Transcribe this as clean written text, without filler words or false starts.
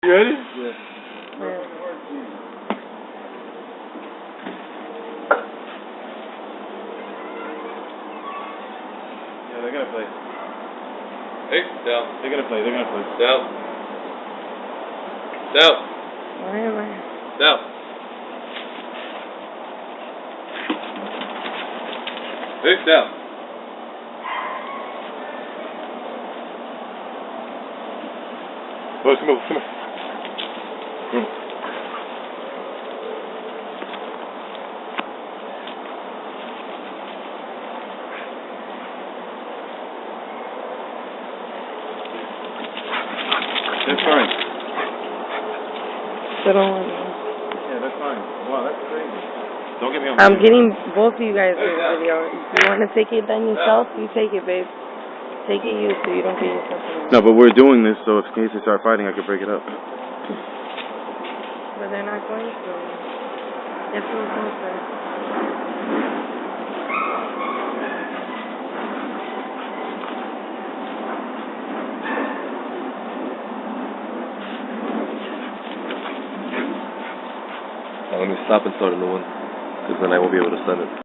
You ready? Yeah. Yeah, they're gonna play. Hey, down. They're gonna play. Down. Down. Why am I? Down. Hey, down. Oh, come on. Come on. That's fine. So don't want me. Yeah, that's fine. Wow, that's crazy. Don't get me on. I'm getting both of you guys in the video. If you want to take it then yourself, you take it, babe. Take it you so you don't get yourself in. No, but we're doing this, so if in case they start fighting, I could break it up. But they're not going to. It's so closer. Let me stop and start a new one, because then I won't be able to send it.